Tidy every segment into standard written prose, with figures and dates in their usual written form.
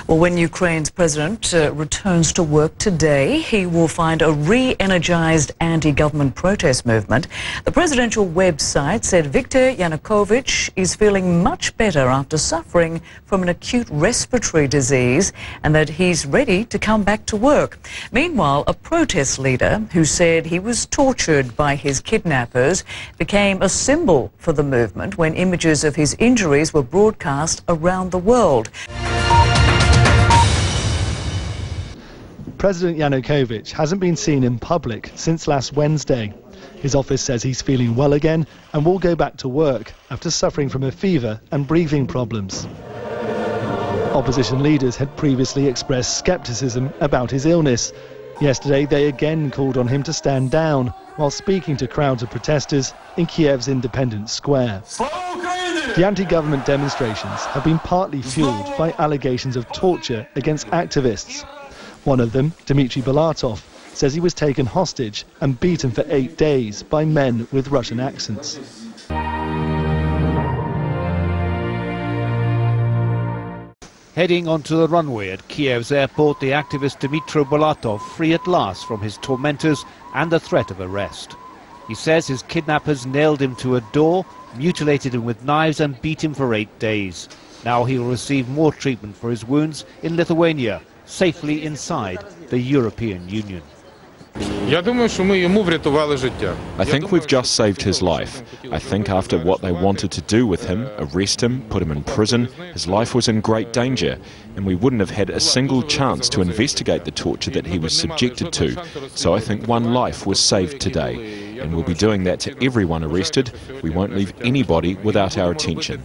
Well, when Ukraine's president returns to work today, he will find a re-energized anti-government protest movement. The presidential website said Viktor Yanukovych is feeling much better after suffering from an acute respiratory disease and that he's ready to come back to work. Meanwhile, a protest leader who said he was tortured by his kidnappers became a symbol for the movement when images of his injuries were broadcast around the world. President Yanukovych hasn't been seen in public since last Wednesday. His office says he's feeling well again and will go back to work after suffering from a fever and breathing problems. Opposition leaders had previously expressed scepticism about his illness. Yesterday, they again called on him to stand down while speaking to crowds of protesters in Kiev's Independence Square. The anti-government demonstrations have been partly fueled by allegations of torture against activists. One of them, Dmitry Balatov, says he was taken hostage and beaten for 8 days by men with Russian accents. Heading onto the runway at Kiev's airport, the activist Dmitry Balatov free at last from his tormentors and the threat of arrest. He says his kidnappers nailed him to a door, mutilated him with knives and beat him for 8 days. Now he will receive more treatment for his wounds in Lithuania, safely inside the European Union. I think we've just saved his life. I think after what they wanted to do with him, arrest him, put him in prison, his life was in great danger, and we wouldn't have had a single chance to investigate the torture that he was subjected to. So I think one life was saved today, and we'll be doing that to everyone arrested. We won't leave anybody without our attention.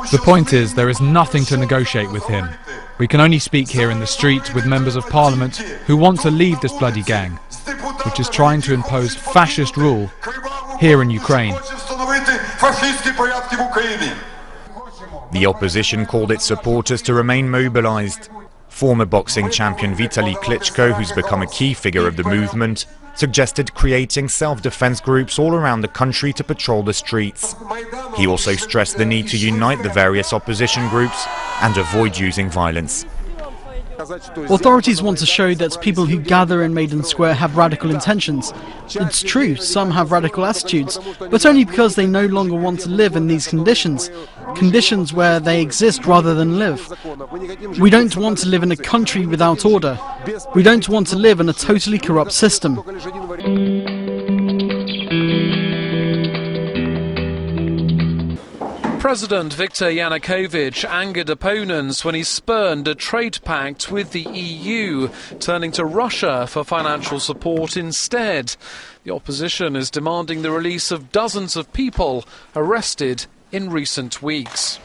The point is, there is nothing to negotiate with him. We can only speak here in the street with members of parliament who want to leave this bloody gang, which is trying to impose fascist rule here in Ukraine. The opposition called its supporters to remain mobilized. Former boxing champion Vitaly Klitschko, who's become a key figure of the movement, suggested creating self-defense groups all around the country to patrol the streets. He also stressed the need to unite the various opposition groups and avoid using violence. Authorities want to show that people who gather in Maidan Square have radical intentions. It's true, some have radical attitudes, but only because they no longer want to live in these conditions. Conditions where they exist rather than live. We don't want to live in a country without order. We don't want to live in a totally corrupt system. President Viktor Yanukovych angered opponents when he spurned a trade pact with the EU, turning to Russia for financial support instead. The opposition is demanding the release of dozens of people arrested in recent weeks.